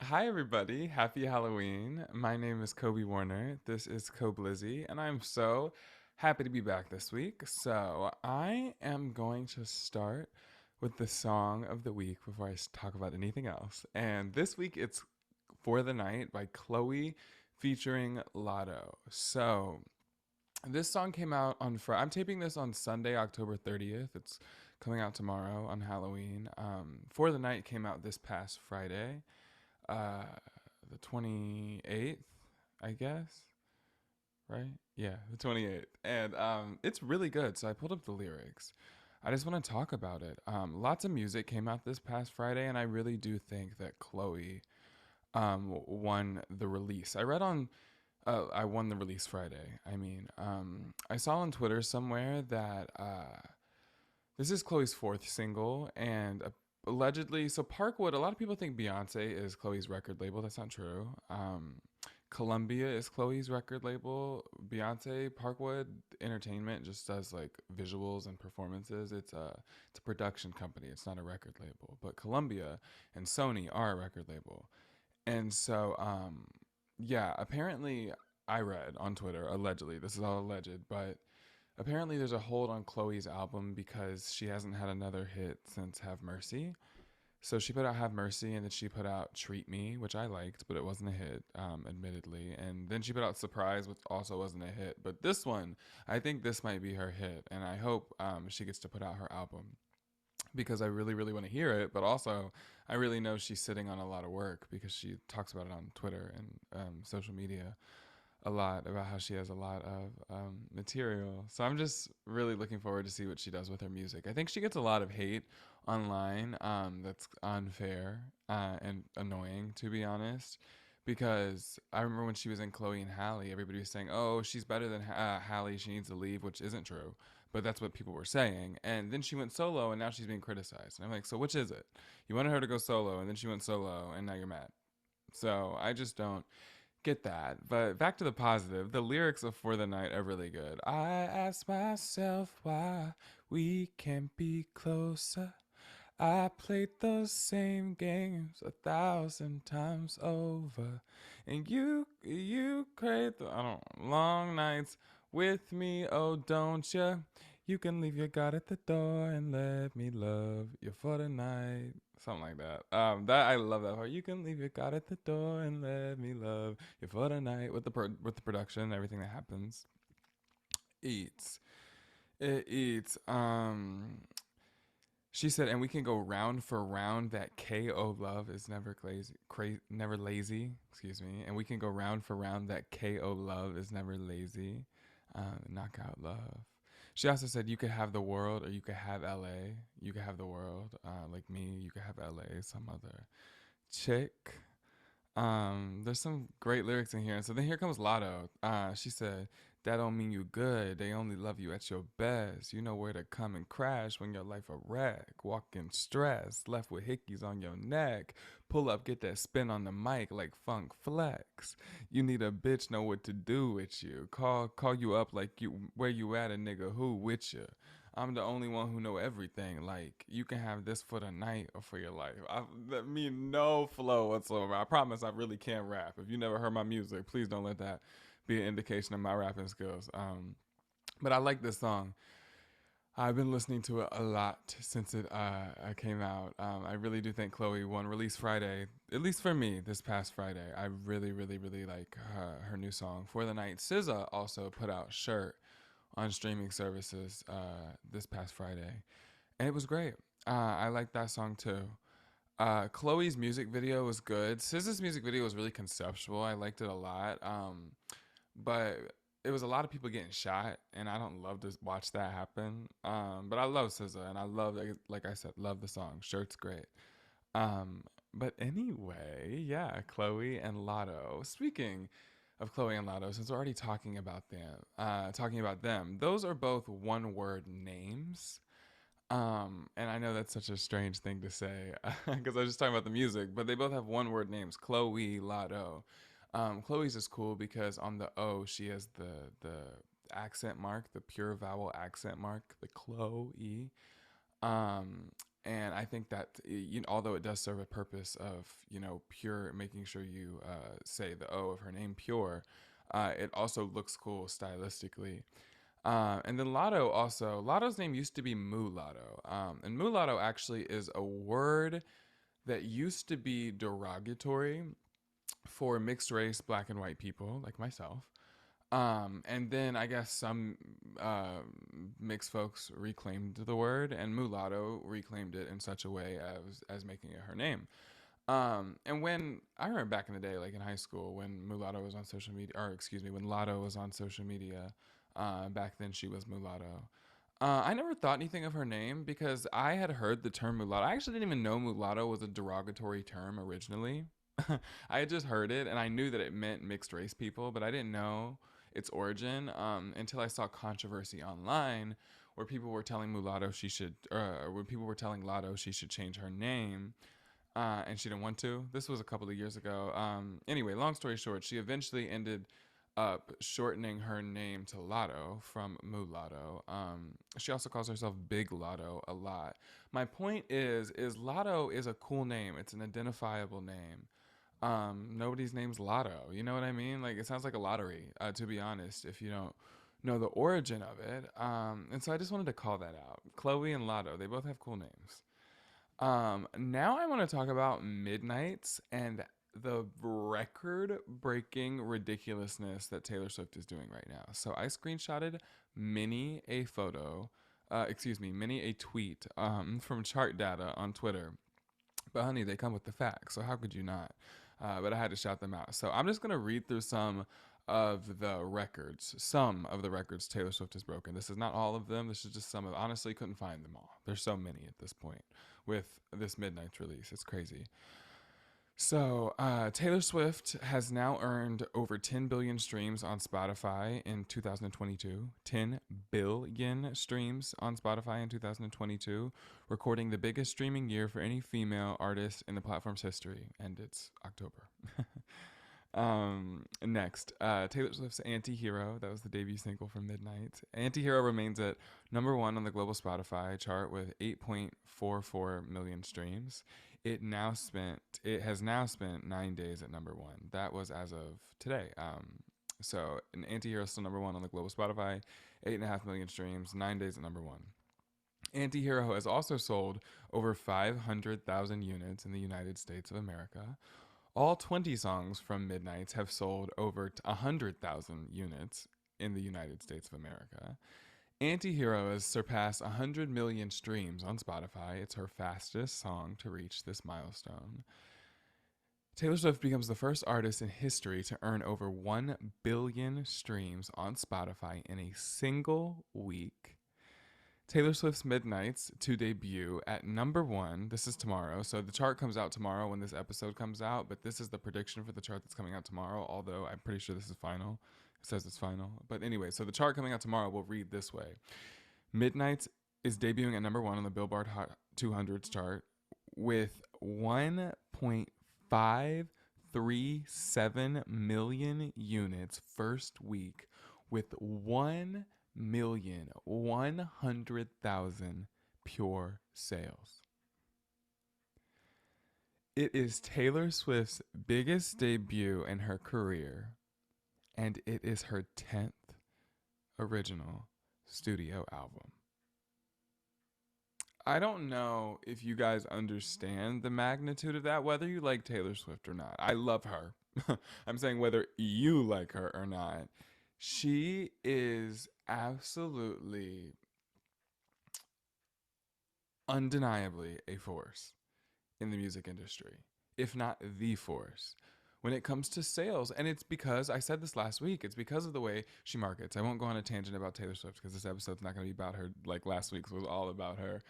Hi, everybody. Happy Halloween. My name is Kobe Warner. This is KOBLIZZY, and I'm so happy to be back this week. So, I am going to start with the song of the week before I talk about anything else. And this week it's For the Night by Chlöe featuring Latto. So, this song came out on Friday. I'm taping this on Sunday, October 30th. It's coming out tomorrow on Halloween. For the Night came out this past Friday, uh, the 28th, I guess. Right? Yeah, the 28th. And it's really good. So I pulled up the lyrics. I just want to talk about it. Lots of music came out this past Friday, and I really do think that Chlöe won the release. I won the release Friday. I saw on Twitter somewhere that this is Chloe's fourth single, and allegedly, so Parkwood. A lot of people think Beyonce is Chloe's record label. That's not true. Columbia is Chloe's record label. Beyonce, Parkwood Entertainment just does like visuals and performances. It's a production company. It's not a record label. But Columbia and Sony are a record label. And so, yeah, apparently I read on Twitter, allegedly, this is all alleged, but apparently there's a hold on Chloe's album because she hasn't had another hit since Have Mercy. So she put out Have Mercy, and then she put out Treat Me, which I liked, but it wasn't a hit, admittedly. And then she put out Surprise, which also wasn't a hit. But this one, I think this might be her hit, and I hope she gets to put out her album because I really, really want to hear it. But also, I really know she's sitting on a lot of work because she talks about it on Twitter and social media a lot about how she has a lot of material. So I'm just really looking forward to see what she does with her music. I think she gets a lot of hate online that's unfair and annoying, to be honest. Because I remember when she was in Chloe and Halle, everybody was saying, "Oh, she's better than Halle. She needs to leave," which isn't true, but that's what people were saying. And then she went solo, and now she's being criticized. And I'm like, so which is it? You wanted her to go solo, and then she went solo, and now you're mad. So I just don't get that. But back to the positive. The lyrics of For the Night are really good. I ask myself why we can't be closer. I played those same games 1,000 times over. And you crave the I don't long nights with me, oh don't you? You can leave your God at the door and let me love you for the night. Something like that. That I love that part. You can leave your God at the door and let me love you for the night with with the production, everything that happens. Eats. It eats. She said, and we can go round for round. That KO love is never never lazy. Excuse me. And we can go round for round. That KO love is never lazy. Knockout love. She also said, you could have the world or you could have LA. You could have the world, like me. You could have LA. Some other chick. There's some great lyrics in here. And so then here comes Lotto. She said, that don't mean you good. They only love you at your best. You know where to come and crash when your life a wreck. Walking stressed, left with hickeys on your neck. Pull up, get that spin on the mic like Funk Flex. You need a bitch know what to do with you. Call you up like you where you at a nigga who with you. I'm the only one who know everything. Like you can have this for the night or for your life. That mean no flow whatsoever. I promise I really can't rap. If you never heard my music, please don't let that be an indication of my rapping skills. But I like this song. I've been listening to it a lot since it came out. I really do think Chloe won release Friday, at least for me, this past Friday. I really, really, really like her new song For the Night. SZA also put out Shirt on streaming services this past Friday, and it was great. I liked that song too. Chloe's music video was good. SZA's music video was really conceptual. I liked it a lot. But it was a lot of people getting shot, and I don't love to watch that happen. But I love SZA, and I love, like I said, love the song. Shirt's great. But anyway, yeah, Chloe and Lotto. Speaking of Chloe and Lotto, since we're already talking about them, those are both one-word names. And I know that's such a strange thing to say because I was just talking about the music, but they both have one-word names: Chloe, Lotto. Chloe's is cool because on the O she has the accent mark, the pure vowel accent mark, the Chloe. Um, And I think that although it does serve a purpose of pure, making sure you say the O of her name pure, it also looks cool stylistically. And then Latto also, Latto's name used to be mulatto. And mulatto actually is a word that used to be derogatory for mixed race black and white people like myself. And then I guess some mixed folks reclaimed the word, and mulatto reclaimed it in such a way as making it her name. And when I remember back in the day, like in high school, when mulatto was on social media, or excuse me, when Latto was on social media, back then she was mulatto. I never thought anything of her name because I had heard the term mulatto. I actually didn't even know mulatto was a derogatory term originally. I had just heard it and I knew that it meant mixed race people, but I didn't know its origin until I saw controversy online where people were telling mulatto she should, when people were telling Latto she should change her name, and she didn't want to. This was a couple of years ago. Anyway, long story short, she eventually ended up shortening her name to Latto from mulatto. She also calls herself Big Latto a lot. My point is Latto is a cool name. It's an identifiable name. Nobody's name's Lotto. You know what I mean? Like it sounds like a lottery, to be honest, if you don't know the origin of it. And so I just wanted to call that out. Chlöe and Latto, they both have cool names. Now I want to talk about Midnights and the record breaking ridiculousness that Taylor Swift is doing right now. So I screenshotted many a photo, many a tweet from chart data on Twitter. But honey, they come with the facts, so how could you not? But I had to shout them out. So I'm just gonna read through some of the records Taylor Swift has broken. This is not all of them. This is just some of. Honestly, couldn't find them all. There's so many at this point with this Midnight's release. It's crazy. So, Taylor Swift has now earned over 10 billion streams on Spotify in 2022. 10 billion streams on Spotify in 2022, recording the biggest streaming year for any female artist in the platform's history. And it's October. Next, Taylor Swift's Anti-Hero. That was the debut single from Midnight. Anti-Hero remains at number one on the global Spotify chart with 8.44 million streams. It has now spent 9 days at number one. That was as of today. So an Anti-Hero is still number one on the global Spotify, 8.5 million streams, 9 days at number one. Anti-Hero has also sold over 500,000 units in the United States of America. All 20 songs from Midnights have sold over 100,000 units in the United States of America. Anti-Hero has surpassed 100 million streams on Spotify. It's her fastest song to reach this milestone. Taylor Swift becomes the first artist in history to earn over 1 billion streams on Spotify in a single week. Taylor Swift's Midnights to debut at number one. This is tomorrow. So the chart comes out tomorrow when this episode comes out, but this is the prediction for the chart that's coming out tomorrow, although I'm pretty sure this is final. It says it's final. But anyway, so the chart coming out tomorrow will read this way. Midnights is debuting at number one on the Billboard Hot 200s chart with 1.537 million units first week with 1,100,000 pure sales. It is Taylor Swift's biggest debut in her career, and it is her 10th original studio album. I don't know if you guys understand the magnitude of that, whether you like Taylor Swift or not. I love her. I'm saying whether you like her or not. She is absolutely, undeniably a force in the music industry, if not the force, when it comes to sales. And it's because, I said this last week, it's because of the way she markets. I won't go on a tangent about Taylor Swift because this episode's not going to be about her like last week's was all about her.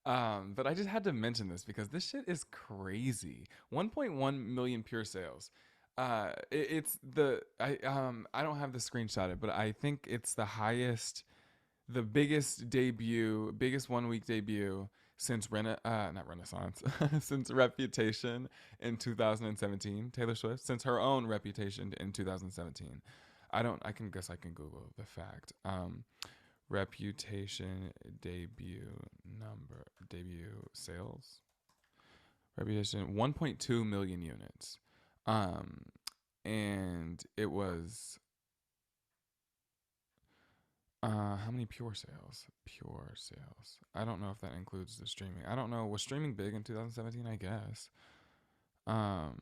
But I just had to mention this because this shit is crazy. 1.1 million pure sales. I don't have the screenshotted, but I think it's the highest, the biggest 1 week debut since not Renaissance, since Reputation in 2017. Taylor Swift, since her own Reputation in 2017. I can Google the fact. Reputation debut sales. Reputation 1.2 million units. Um, and it was how many pure sales? Pure sales. I don't know if that includes the streaming. I don't know. Was streaming big in 2017? I guess. Um,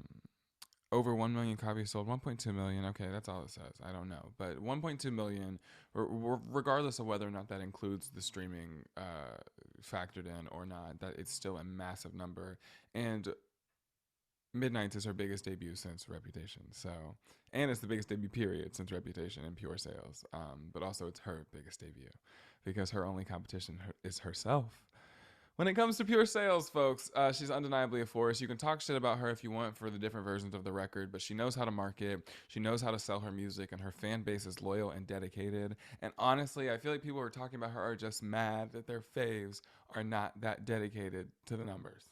over 1 million copies sold. 1.2 million. Okay, that's all it says. I don't know, but 1.2 million, regardless of whether or not that includes the streaming factored in or not, that it's still a massive number. And Midnight's is her biggest debut since Reputation. So, and it's the biggest debut period since Reputation and pure sales. But also it's her biggest debut because her only competition is herself. When it comes to pure sales, folks, she's undeniably a force. You can talk shit about her if you want for the different versions of the record, but she knows how to market. She knows how to sell her music, and her fan base is loyal and dedicated. And honestly, I feel like people who are talking about her are just mad that their faves are not that dedicated to the numbers.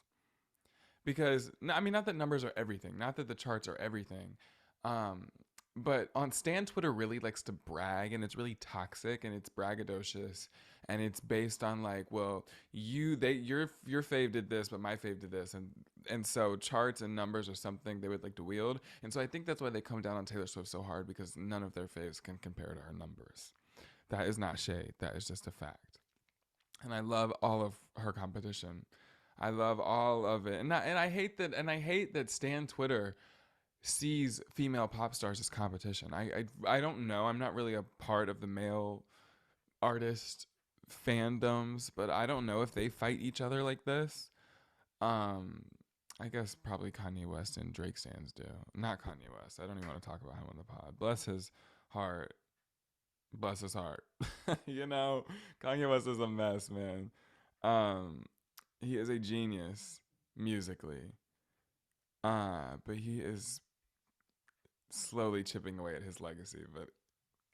Because I mean, not that numbers are everything, not that the charts are everything, um, but on Stan Twitter really likes to brag, and it's really toxic, and it's braggadocious, and it's based on like, well, your fave did this, but my fave did this, and so charts and numbers are something they would like to wield, and so I think that's why they come down on Taylor Swift so hard because none of their faves can compare to her numbers. That is not shade. That is just a fact, and I love all of her competition. I love all of it, and I hate that Stan Twitter sees female pop stars as competition. I don't know. I'm not really a part of the male artist fandoms, but I don't know if they fight each other like this. Um, I guess probably Kanye West and Drake stands do. Not Kanye West. I don't even want to talk about him on the pod. Bless his heart. Bless his heart. You know, Kanye West is a mess, man. Um, he is a genius musically. But he is slowly chipping away at his legacy. But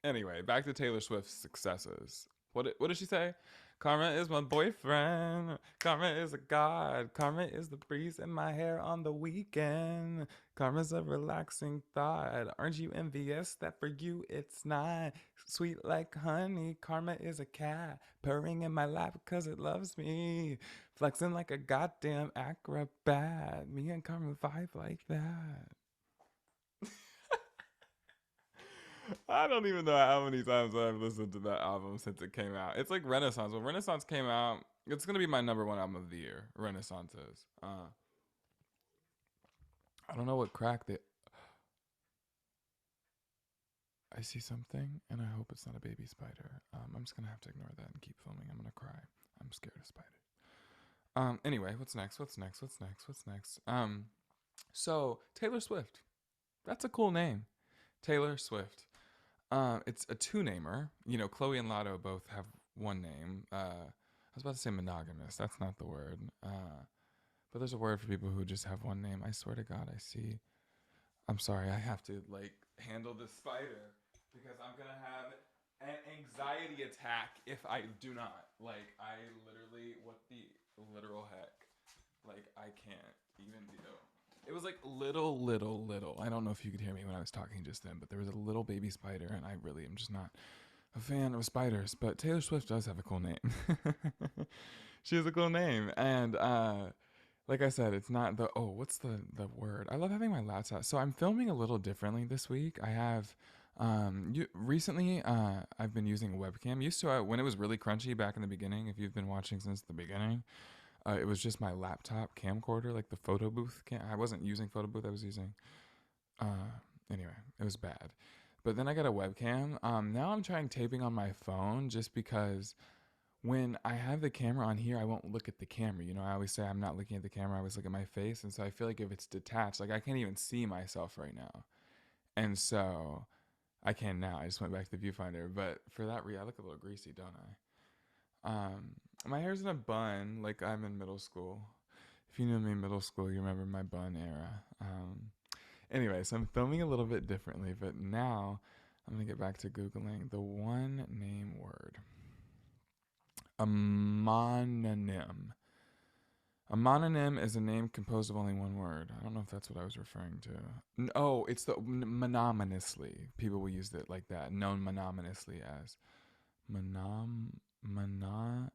anyway, back to Taylor Swift's successes. What did she say? Karma is my boyfriend. Karma is a god. Karma is the breeze in my hair on the weekend. Karma's a relaxing thought. Aren't you envious that for you it's not sweet like honey? Karma is a cat purring in my lap because it loves me. Flexing like a goddamn acrobat. Me and Karma vibe like that. I don't even know how many times I've listened to that album since it came out. It's like Renaissance. When Renaissance came out, it's gonna be my number one album of the year. Renaissance is. I don't know what crack they. I see something, and I hope it's not a baby spider. I'm just gonna have to ignore that and keep filming. I'm gonna cry. I'm scared of spiders. Anyway, what's next? What's next? What's next? What's next? So Taylor Swift. That's a cool name. Taylor Swift. It's a two-namer. You know, Chlöe and Latto both have one name. I was about to say monogamous. That's not the word. But there's a word for people who just have one name. I swear to God, I see. I'm sorry. I have to like handle this spider because I'm gonna have an anxiety attack if I do not. Like, I literally, what the literal heck? Like, I can't even do. It was like little. I don't know if you could hear me when I was talking just then, but there was a little baby spider, and I really am just not a fan of spiders. But Taylor Swift does have a cool name. She has a cool name, and like I said, it's not the what's the word? I love having my laptop. So I'm filming a little differently this week. I have recently I've been using a webcam. Used to when it was really crunchy back in the beginning. If you've been watching since the beginning, it was just my laptop camcorder, like the photo booth. I wasn't using photo booth. I was using. Uh, anyway, it was bad. But then I got a webcam. Now I'm trying taping on my phone just because when I have the camera on here, I won't look at the camera. You know, I always say I'm not looking at the camera. I always look at my face. And so I feel like if it's detached, like I can't even see myself right now. And so I can now. I just went back to the viewfinder. But for that, I look a little greasy, don't I? My hair's in a bun, like I'm in middle school. If you knew me in middle school, you remember my bun era. Anyway, so I'm filming a little bit differently, but now I'm gonna get back to Googling the one name word. A mononym. A mononym is a name composed of only one word. I don't know if that's what I was referring to. It's the mononymously. People will use it like that, known mononymously as. Manam, Mana,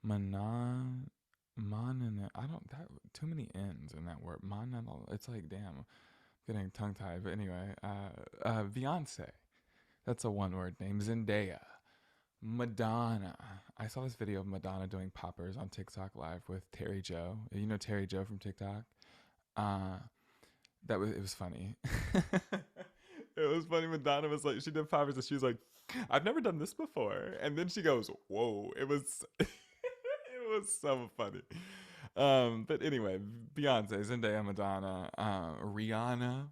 Mana, Mana. I don't, that, too many N's in that word. Mana, it's like, damn, I'm getting tongue tied. But anyway, Beyonce. That's a one word name. Zendaya. Madonna. I saw this video of Madonna doing poppers on TikTok live with Terry Joe. You know Terry Joe from TikTok? Uh, it was funny. It was funny. Madonna was like, she did poppers and she was like, I've never done this before. And then she goes, whoa. It was it was so funny. But anyway, Beyonce, Zendaya, Madonna, Rihanna.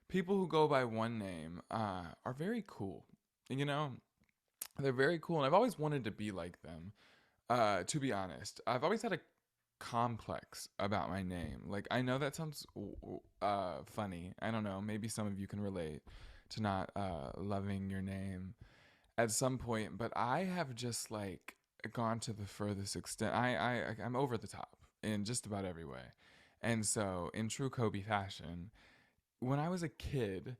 People who go by one name are very cool. You know, they're very cool, and I've always wanted to be like them. To be honest, I've always had a complex about my name. Like, I know that sounds funny. I don't know. Maybe some of you can relate to not loving your name at some point, but I have just like gone to the furthest extent. I'm over the top in just about every way, and so in true Kobe fashion, when I was a kid,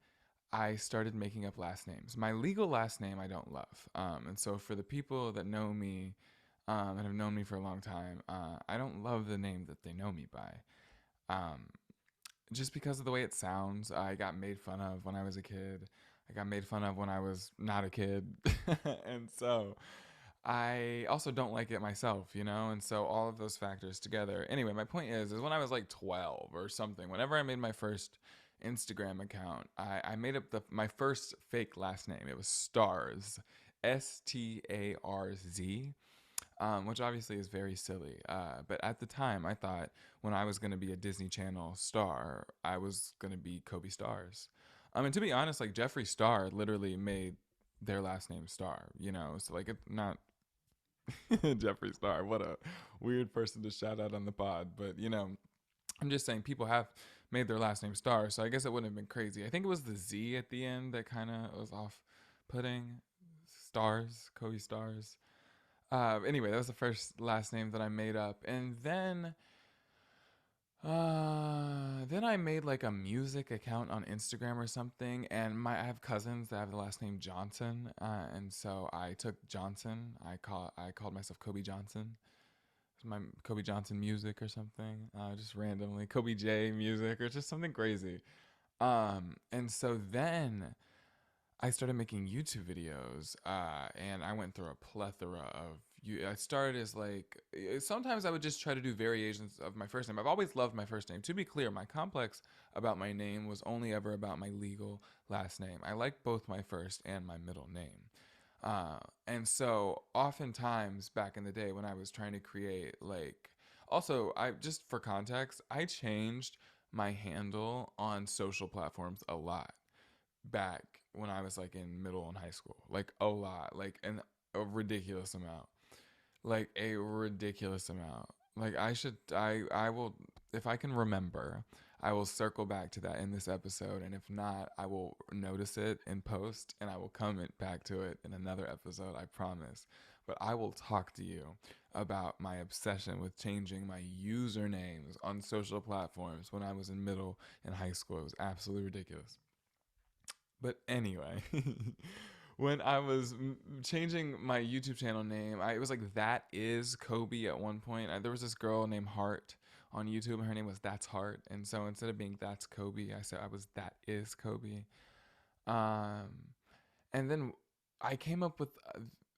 I started making up last names. My legal last name I don't love. And so for the people that know me and have known me for a long time, I don't love the name that they know me by. Um, just because of the way it sounds, I got made fun of when I was a kid. I got made fun of when I was not a kid. And so I also don't like it myself, you know? And so all of those factors together. Anyway, my point is when I was like 12 or something, whenever I made my first Instagram account, I made up my first fake last name. It was Stars, Starz, which obviously is very silly. But at the time, I thought when I was going to be a Disney Channel star, I was going to be Kobe Stars. And to be honest, like Jeffree Star literally made their last name Star, you know? So like, it not Jeffree Star. What a weird person to shout out on the pod. But, you know, I'm just saying people have made their last name Star. So I guess it wouldn't have been crazy. I think it was the Z at the end that kind of was off putting. Stars, Kobe Stars. Anyway, that was the first last name that I made up. And then I made like a music account on Instagram or something, and I have cousins that have the last name Johnson, and so I took Johnson. I called myself Kobe Johnson. It's my Kobe Johnson music or something, just randomly Kobe J music or just something crazy. And so then I started making YouTube videos, and I went through a plethora of. I started as like sometimes I would just try to do variations of my first name. I've always loved my first name. To be clear, my complex about my name was only ever about my legal last name. I like both my first and my middle name. And so oftentimes back in the day when I was trying to create like also I just for context, I changed my handle on social platforms a lot back when I was like in middle and high school. Like a lot, like a ridiculous amount. Like a ridiculous amount. Like I will if I can remember, I will circle back to that in this episode, and if not, I will notice it in post and I will comment back to it in another episode, I promise. But I will talk to you about my obsession with changing my usernames on social platforms when I was in middle and high school. It was absolutely ridiculous. But anyway, when I was changing my YouTube channel name, it was like that is Kobe at one point. There was this girl named Heart on YouTube, and her name was That's Heart, and so instead of being That's Kobe, I said I was That is Kobe. Um, and then I came up with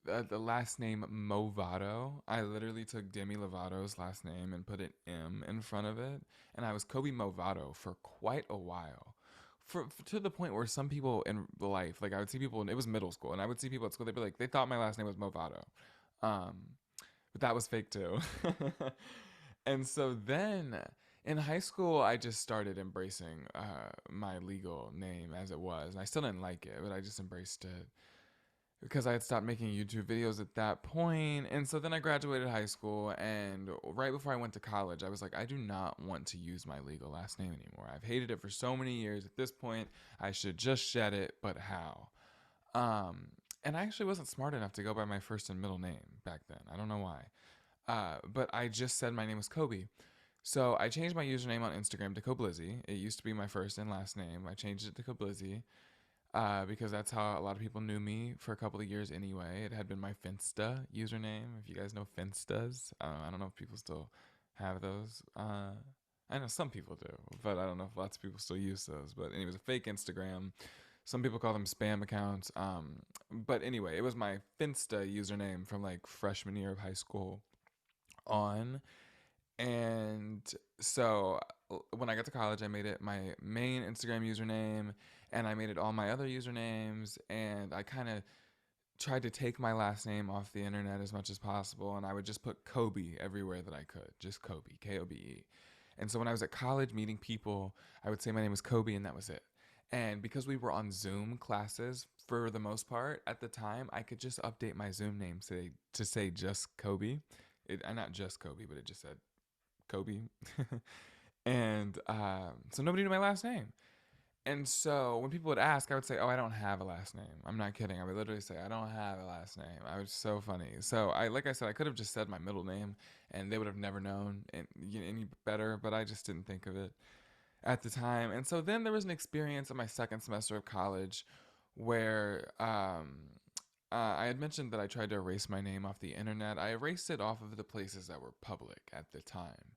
the last name Movado. I literally took Demi Lovato's last name and put an M in front of it, and I was Kobe Movado for quite a while. To the point where some people in life, like I would see people, and it was middle school, and I would see people at school, they'd be like, they thought my last name was Movado. Um, but that was fake too. And so then in high school, I just started embracing my legal name as it was. And I still didn't like it, but I just embraced it because I had stopped making YouTube videos at that point. And so then I graduated high school, and right before I went to college, I was like, I do not want to use my legal last name anymore. I've hated it for so many years. At this point, I should just shed it, but how? Um, and I actually wasn't smart enough to go by my first and middle name back then. I don't know why. But I just said my name was Kobe. So I changed my username on Instagram to KOBLIZZY. It used to be my first and last name. I changed it to KOBLIZZY. because that's how a lot of people knew me for a couple of years anyway. It had been my Finsta username. If you guys know Finstas, I don't know if people still have those. I know some people do, but I don't know if lots of people still use those. But anyway, it was a fake Instagram. Some people call them spam accounts. But anyway, it was my Finsta username from like freshman year of high school on. And so when I got to college, I made it my main Instagram username, and I made it all my other usernames. And I kind of tried to take my last name off the internet as much as possible. And I would just put Kobe everywhere that I could, just Kobe, Kobe. And so when I was at college meeting people, I would say my name was Kobe, and that was it. And because we were on Zoom classes for the most part at the time, I could just update my Zoom name to say just Kobe. Not just Kobe, but it just said Kobe. And so nobody knew my last name. And so when people would ask, I would say, "Oh, I don't have a last name." I'm not kidding. I would literally say, "I don't have a last name." I was so funny. So like I said, I could have just said my middle name, and they would have never known any better. But I just didn't think of it at the time. And so then there was an experience in my second semester of college where I had mentioned that I tried to erase my name off the internet. I erased it off of the places that were public at the time,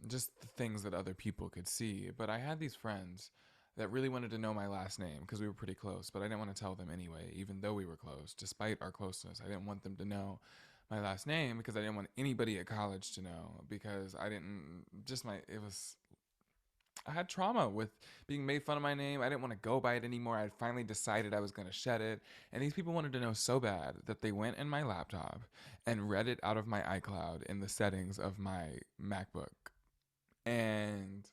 just the things that other people could see. But I had these friends that really wanted to know my last name because we were pretty close, but I didn't want to tell them anyway, even though we were close, despite our closeness. I didn't want them to know my last name because I didn't want anybody at college to know because I didn't just my it was I had trauma with being made fun of my name. I didn't want to go by it anymore. I had finally decided I was going to shed it. And these people wanted to know so bad that they went in my laptop and read it out of my iCloud in the settings of my MacBook. And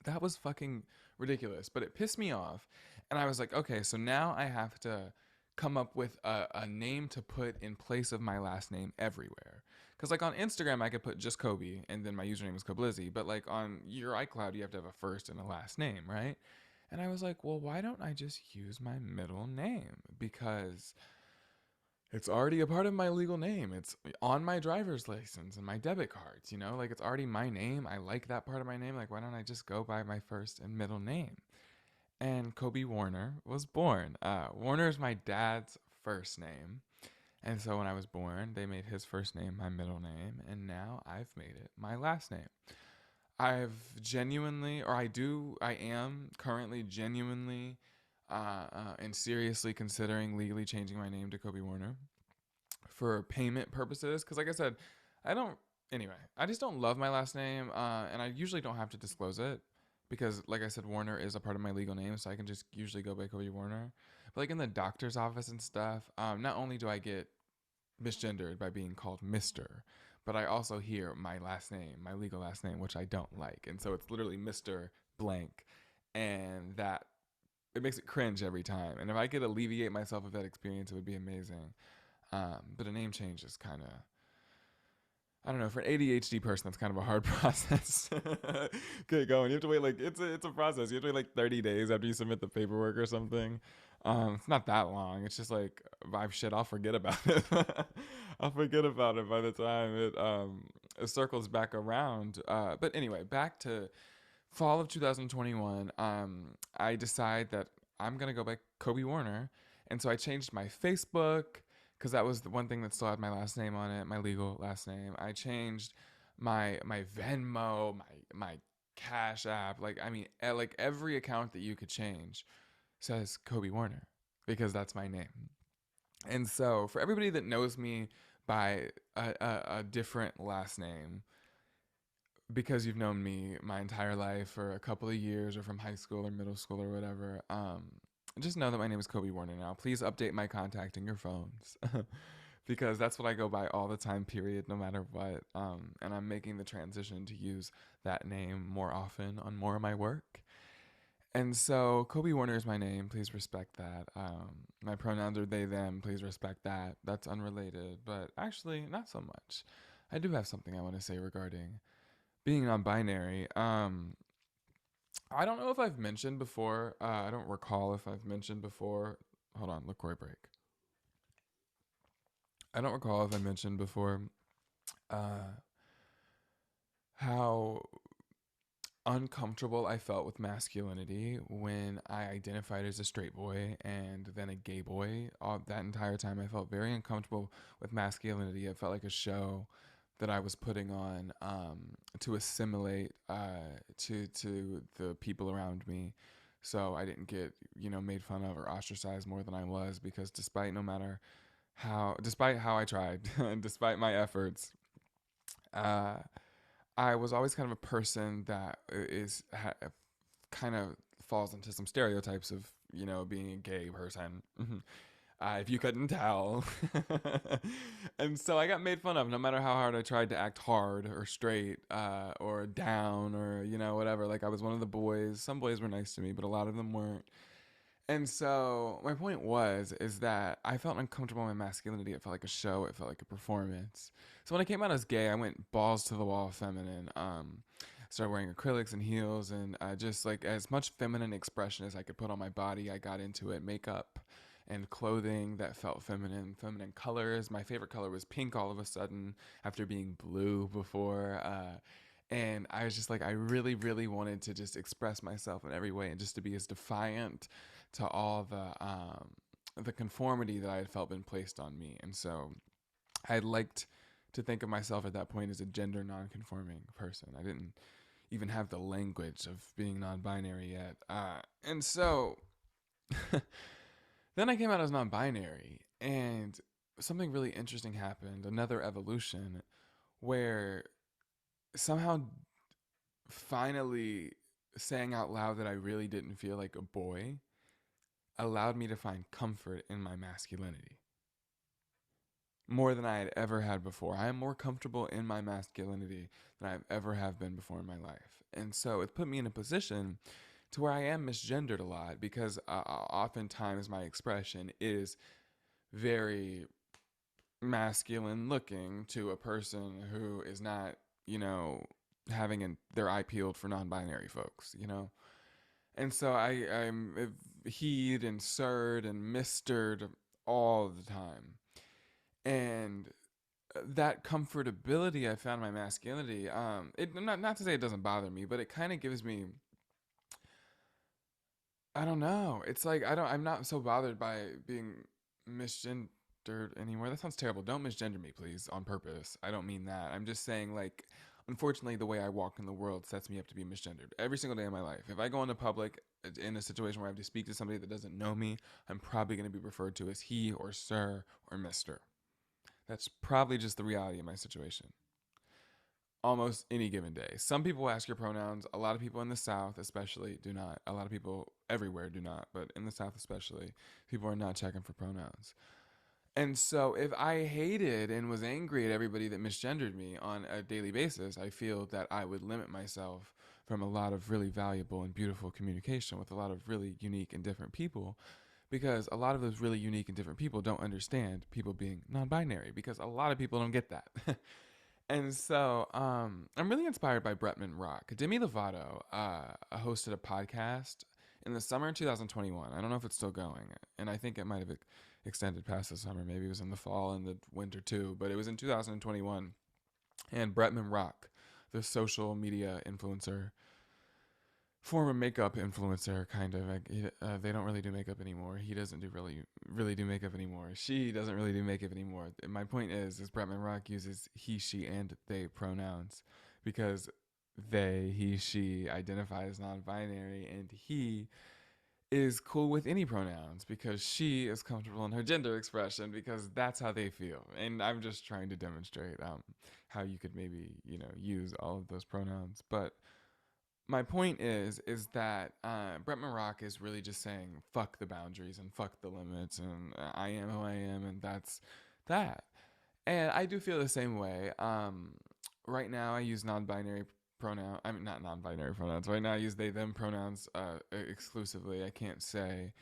that was fucking ridiculous, but it pissed me off. And I was like, okay, so now I have to come up with a name to put in place of my last name everywhere. Because, like, on Instagram, I could put just Kobe and then my username is KOBLIZZY. But, like, on your iCloud, you have to have a first and a last name, right? And I was like, well, why don't I just use my middle name? Because it's already a part of my legal name. It's on my driver's license and my debit cards, like it's already my name. I like that part of my name. Like, why don't I just go by my first and middle name? And Kobe Warner was born. Warner is my dad's first name. And so when I was born, they made his first name my middle name. And now I've made it my last name. I've genuinely, or I am currently genuinely and seriously considering legally changing my name to Kobe Warner for payment purposes. Because, like I said, I don't, anyway, I just don't love my last name. And I usually don't have to disclose it because, like I said, Warner is a part of my legal name. So I can just usually go by Kobe Warner. But, like, in the doctor's office and stuff, not only do I get misgendered by being called Mr., but I also hear my last name, my legal last name, which I don't like. And so it's literally Mr. Blank. And that, it makes it cringe every time. And if I could alleviate myself of that experience, it would be amazing. But a name change is kind of, I don't know, for an ADHD person, that's kind of a hard process. Get going. You have to wait like it's a process. You have to wait like 30 days after you submit the paperwork or something. It's not that long. It's just like vibe shit. I'll forget about it. I'll forget about it by the time it circles back around. But anyway, back to fall of 2021. I decide that I'm gonna go by Kobe Warner, and so I changed my Facebook because that was the one thing that still had my last name on it, my legal last name. I changed my Venmo, my Cash App, like I mean, like every account that you could change says Kobe Warner because that's my name. And so for everybody that knows me by a different last name, because you've known me my entire life for a couple of years or from high school or middle school or whatever, just know that my name is Kobe Warner now. Please update my contact in your phones because that's what I go by all the time, period, no matter what. And I'm making the transition to use that name more often on more of my work. And so Kobe Warner is my name. Please respect that. My pronouns are they, them. Please respect that. That's unrelated, but actually, not so much. I do have something I want to say regarding being non-binary. I don't know if I've mentioned before. I don't recall if I've mentioned before. Hold on, LaCroix break. I don't recall if I mentioned before uh, how uncomfortable I felt with masculinity when I identified as a straight boy and then a gay boy. All that entire time, I felt very uncomfortable with masculinity. It felt like a show that I was putting on to assimilate to the people around me, so I didn't get made fun of or ostracized more than I was. Because despite how I tried, and despite my efforts, uh, I was always kind of a person that kind of falls into some stereotypes of being a gay person. If you couldn't tell. And so I got made fun of no matter how hard I tried to act hard or straight or down or whatever. Like, I was one of the boys. Some boys were nice to me, but a lot of them weren't. And so my point is that I felt uncomfortable in my masculinity. It felt like a show. It felt like a performance. So when I came out as gay, I went balls to the wall feminine. Started wearing acrylics and heels, and just like as much feminine expression as I could put on my body, I got into it. Makeup and clothing that felt feminine, feminine colors. My favorite color was pink all of a sudden after being blue before. And I was just like, I really, really wanted to just express myself in every way and just to be as defiant to all the conformity that I had felt been placed on me. And so I had liked to think of myself at that point as a gender non-conforming person. I didn't even have the language of being non-binary yet. And so then I came out as non-binary, and something really interesting happened. Another evolution where somehow finally saying out loud that I really didn't feel like a boy allowed me to find comfort in my masculinity more than I had ever had before. I am more comfortable in my masculinity than I've ever have been before in my life. And so it put me in a position to where I am misgendered a lot, because oftentimes my expression is very masculine looking to a person who is not, having their eye peeled for non-binary folks. And so I'm he'd and sir'd and mistered all the time. And that comfortability I found in my masculinity, not to say it doesn't bother me, but it kind of gives me, I don't know. It's like I'm not so bothered by being misgendered anymore. That sounds terrible. Don't misgender me, please, on purpose. I don't mean that. I'm just saying, like, unfortunately, the way I walk in the world sets me up to be misgendered every single day of my life. If I go into public in a situation where I have to speak to somebody that doesn't know me, I'm probably going to be referred to as he or sir or mister. That's probably just the reality of my situation. Almost any given day. Some people ask your pronouns. A lot of people in the South, especially, do not. A lot of people everywhere do not, but in the South, especially, people are not checking for pronouns. And so, if I hated and was angry at everybody that misgendered me on a daily basis, I feel that I would limit myself from a lot of really valuable and beautiful communication with a lot of really unique and different people, because a lot of those really unique and different people don't understand people being non-binary, because a lot of people don't get that. And so I'm really inspired by Bretman Rock. Demi Lovato hosted a podcast in the summer of 2021. I don't know if it's still going, and I think it might have extended past the summer. Maybe it was in the fall and the winter too, but it was in 2021. And Bretman Rock, the social media influencer, former makeup influencer, kind of. They don't really do makeup anymore. He doesn't do really do makeup anymore. She doesn't really do makeup anymore. My point is Bretman Rock uses he, she, and they pronouns because they, he, she identify as non-binary, and he is cool with any pronouns because she is comfortable in her gender expression because that's how they feel. And I'm just trying to demonstrate how you could maybe use all of those pronouns, but my point is that Bretman Rock is really just saying fuck the boundaries and fuck the limits, and I am who I am, and that's that. And I do feel the same way. Right now I use non-binary pronoun. I mean, not non-binary pronouns. Right now I use they them pronouns exclusively. I can't say.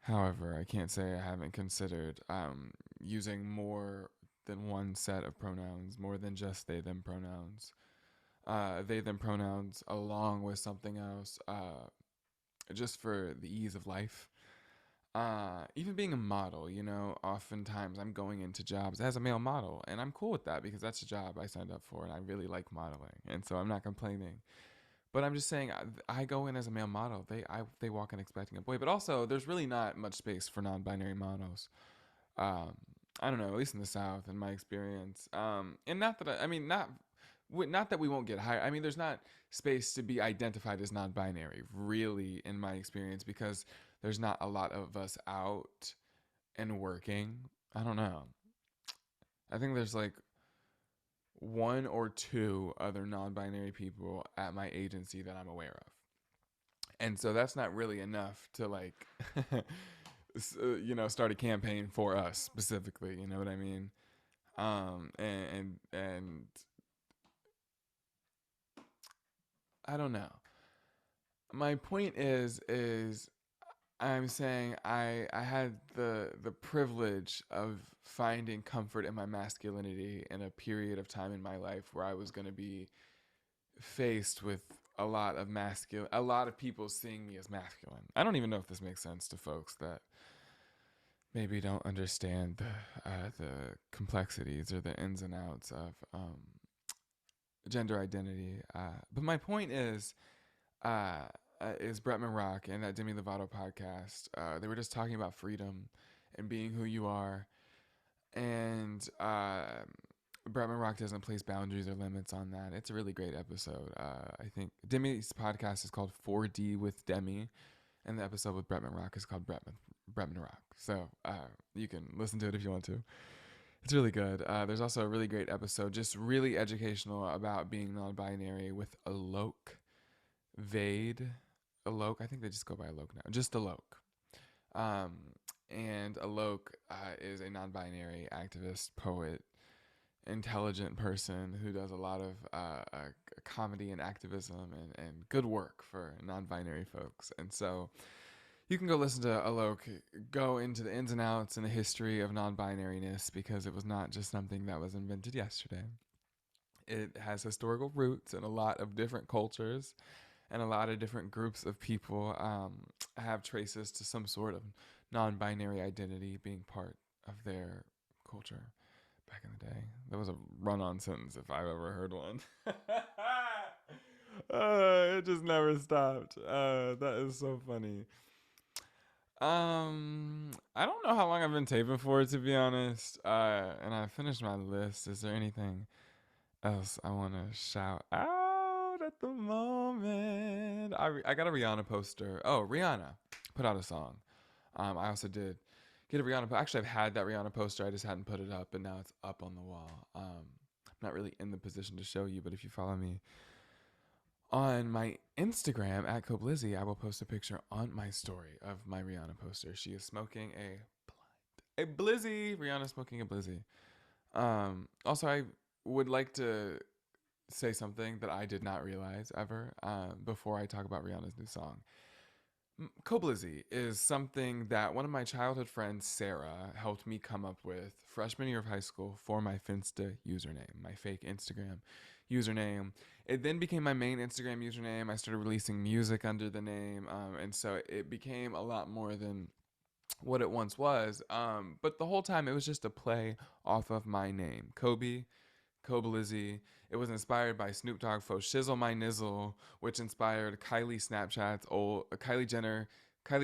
However, I can't say I haven't considered using more than one set of pronouns, more than just they them pronouns. They them pronouns along with something else, just for the ease of life. Even being a model, oftentimes I'm going into jobs as a male model, and I'm cool with that because that's a job I signed up for, and I really like modeling, and so I'm not complaining. But I'm just saying, I go in as a male model. They walk in expecting a boy. But also, there's really not much space for non-binary models. Um, I don't know, at least in the South, in my experience. And not that I mean, not that we won't get hired. I mean, there's not space to be identified as non-binary, really, in my experience, because there's not a lot of us out and working. I don't know. I think there's like one or two other non-binary people at my agency that I'm aware of, and so that's not really enough to like, start a campaign for us specifically. You know what I mean? And I don't know. My point is I'm saying I had the privilege of finding comfort in my masculinity in a period of time in my life where I was going to be faced with a lot of people seeing me as masculine. I don't even know if this makes sense to folks that maybe don't understand the complexities or the ins and outs of gender identity. But my point is Bretman Rock and that Demi Lovato podcast. They were just talking about freedom and being who you are. And Bretman Rock doesn't place boundaries or limits on that. It's a really great episode. I think Demi's podcast is called 4D with Demi, and the episode with Bretman Rock is called Bretman Rock. So you can listen to it if you want to. It's really good. There's also a really great episode, just really educational about being non-binary with Alok Vade. Alok, I think they just go by Alok now. Just Alok. Um, and Alok is a non-binary activist, poet, intelligent person who does a lot of comedy and activism and good work for non-binary folks. And so you can go listen to Alok go into the ins and outs and the history of non-binariness, because it was not just something that was invented yesterday. It has historical roots in a lot of different cultures, and a lot of different groups of people have traces to some sort of non-binary identity being part of their culture back in the day. That was a run-on sentence if I've ever heard one. It just never stopped. That is so funny. I don't know how long I've been taping for, to be honest. And I finished my list. Is there anything else I want to shout out at the moment? I got a Rihanna poster. Oh, Rihanna put out a song. I also did get a Rihanna. Actually, I've had that Rihanna poster. I just hadn't put it up, and now it's up on the wall. I'm not really in the position to show you, but if you follow me on my Instagram at KOBLIZZY, I will post a picture on my story of my Rihanna poster. She is smoking a blizzy. Rihanna smoking a blizzy. Also, I would like to say something that I did not realize ever before I talk about Rihanna's new song. KOBLIZZY is something that one of my childhood friends, Sarah, helped me come up with freshman year of high school for my Finsta username, my fake Instagram username. It then became my main Instagram username. I started releasing music under the name, and so it became a lot more than what it once was. But the whole time it was just a play off of my name, Kobe. KOBLIZZY. It was inspired by Snoop Dogg Faux Shizzle My Nizzle, which inspired Kylie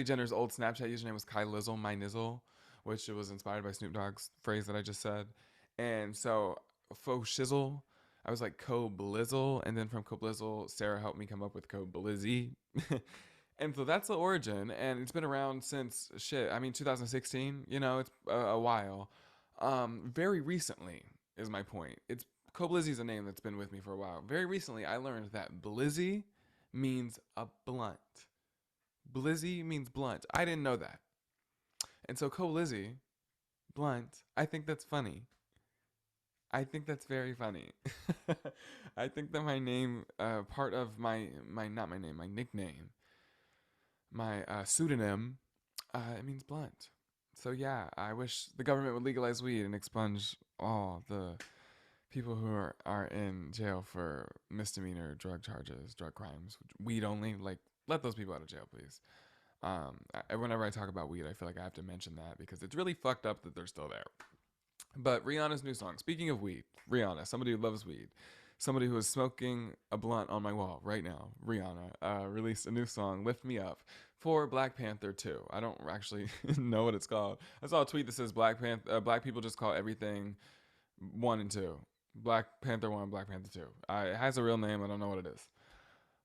Jenner's old Snapchat username was Kylizzle My Nizzle, which was inspired by Snoop Dogg's phrase that I just said. And so Faux Shizzle, I was like KOBLIZZle, and then from KOBLIZZle, Sarah helped me come up with KOBLIZZY. And so that's the origin, and it's been around since 2016. It's a while. Very recently is my point. It's KOBLIZZY's a name that's been with me for a while. Very recently, I learned that blizzy means a blunt. Blizzy means blunt. I didn't know that. And so KOBLIZZY, blunt, I think that's funny. I think that's very funny. I think that my name, part of not my name, my nickname, my pseudonym, it means blunt. So yeah, I wish the government would legalize weed and expunge all the people who are in jail for misdemeanor drug charges, drug crimes, weed only. Like, let those people out of jail, please. Whenever I talk about weed, I feel like I have to mention that because it's really fucked up that they're still there. But Rihanna's new song. Speaking of weed, Rihanna, somebody who loves weed. somebody who is smoking a blunt on my wall right now, Rihanna, released a new song, "Lift Me Up," for Black Panther 2. I don't actually know what it's called. I saw a tweet that says Black people just call everything 1 and 2. Black Panther 1, Black Panther 2. It has a real name. I don't know what it is.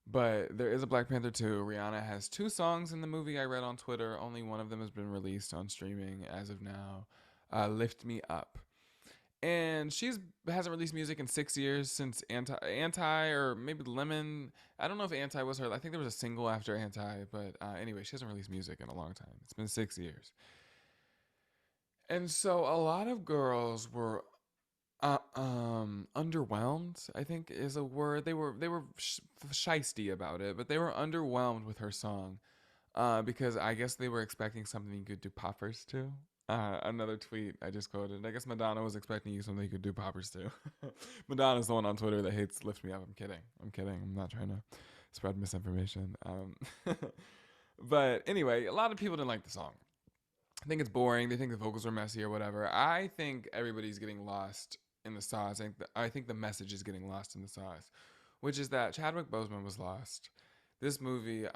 But there is a Black Panther 2. Rihanna has 2 songs in the movie. I read on Twitter. Only one of them has been released on streaming as of now. "Lift Me Up." And she's hasn't released music in 6 years since anti or maybe Lemon. I don't know if Anti was her. I think there was a single after Anti, but anyway, she hasn't released music in a long time. It's been 6 years, and so a lot of girls were underwhelmed. I think is a word. They were shisty about it, but they were underwhelmed with her song. Because I guess they were expecting something you could do poppers to. Another tweet I just quoted. I guess Madonna was expecting you something you could do poppers to. Madonna's the one on Twitter that hates "Lift Me Up." I'm kidding. I'm kidding. I'm not trying to spread misinformation. But anyway, a lot of people didn't like the song. I think it's boring. They think the vocals are messy or whatever. I think everybody's getting lost in the sauce. I think the message is getting lost in the sauce, which is that Chadwick Boseman was lost. This movie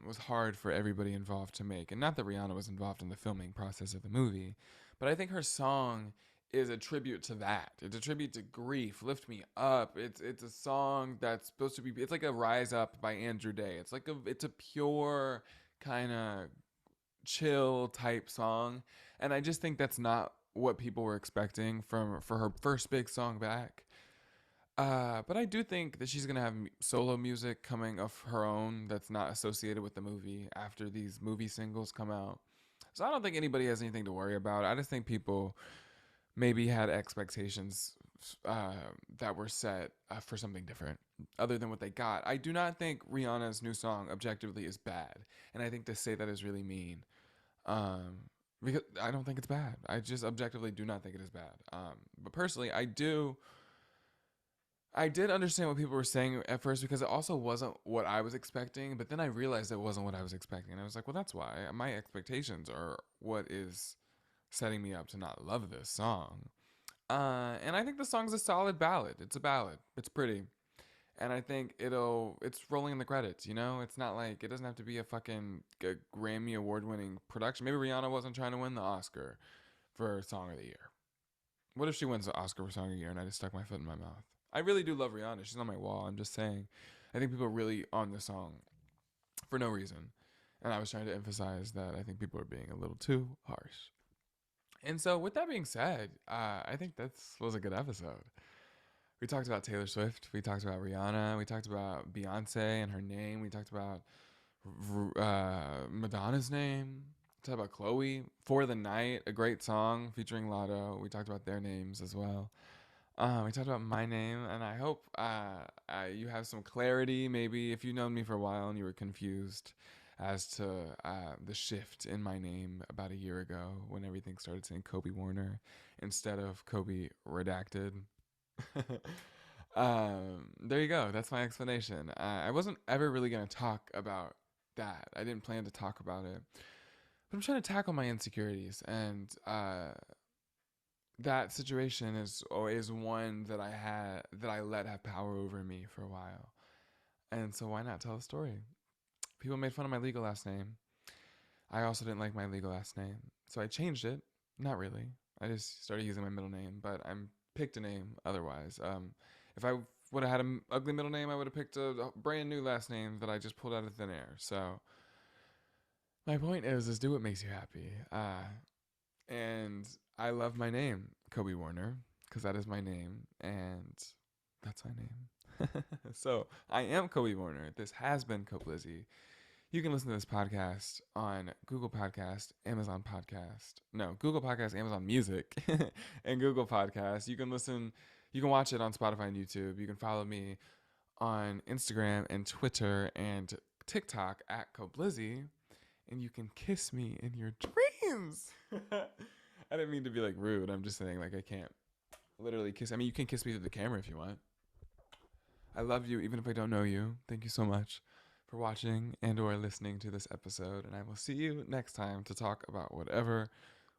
was hard for everybody involved to make, and not that Rihanna was involved in the filming process of the movie, but I think her song is a tribute to that. It's a tribute to grief. "Lift Me Up." It's a song that's supposed to be. It's like a "Rise Up" by Andrew Day. It's a pure kind of chill type song, and I just think that's not what people were expecting from for her first big song back. But I do think that she's gonna have solo music coming of her own that's not associated with the movie after these movie singles come out. So I don't think anybody has anything to worry about. I just think people maybe had expectations uh, that were set for something different other than what they got. I do not think Rihanna's new song objectively is bad, and I think to say that is really mean. Um, because I don't think it's bad. I just objectively do not think it is bad. But personally, I did understand what people were saying at first because it also wasn't what I was expecting, but then I realized it wasn't what I was expecting. And I was like, well, that's why. My expectations are what is setting me up to not love this song. And I think the song's a solid ballad. It's a ballad. It's pretty. And I think it's rolling in the credits, you know? It's not like, it doesn't have to be a fucking Grammy award winning production. Maybe Rihanna wasn't trying to win the Oscar for Song of the Year. What if she wins the Oscar for Song of the Year and I just stuck my foot in my mouth? I really do love Rihanna. She's on my wall. I'm just saying. I think people are really on this song for no reason. And I was trying to emphasize that I think people are being a little too harsh. And so, with that being said, I think that was a good episode. We talked about Taylor Swift. We talked about Rihanna. We talked about Beyonce and her name. We talked about Madonna's name. We talked about Chlöe, "For the Night," a great song featuring Latto. We talked about their names as well. We talked about my name, and I hope you have some clarity. Maybe if you've known me for a while and you were confused as to the shift in my name about a year ago when everything started saying Kobe Warner instead of Kobe Redacted. There you go. That's my explanation. I wasn't ever really going to talk about that. I didn't plan to talk about it. But I'm trying to tackle my insecurities, and that situation is one that I let have power over me for a while. And so why not tell a story? People made fun of my legal last name. I also didn't like my legal last name, so I changed it. Not really. I just started using my middle name, but I'm picked a name otherwise. If I would have had an ugly middle name, I would have picked a brand new last name that I just pulled out of thin air. So my point is do what makes you happy. And I love my name, Kobe Warner, because that is my name, and that's my name. So I am Kobe Warner. This has been KOBLIZZY. You can listen to this podcast on Google Podcast, Amazon Podcast, no, Google Podcast, Amazon Music, and Google Podcast. You can watch it on Spotify and YouTube. You can follow me on Instagram and Twitter and TikTok at KOBLIZZY, and you can kiss me in your dreams. I didn't mean to be like rude. I'm just saying like I can't literally kiss. I mean, you can kiss me through the camera if you want. I love you even if I don't know you. Thank you so much for watching and or listening to this episode, and I will see you next time to talk about whatever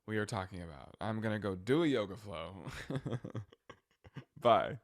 we are talking about. I'm going to go do a yoga flow. Bye.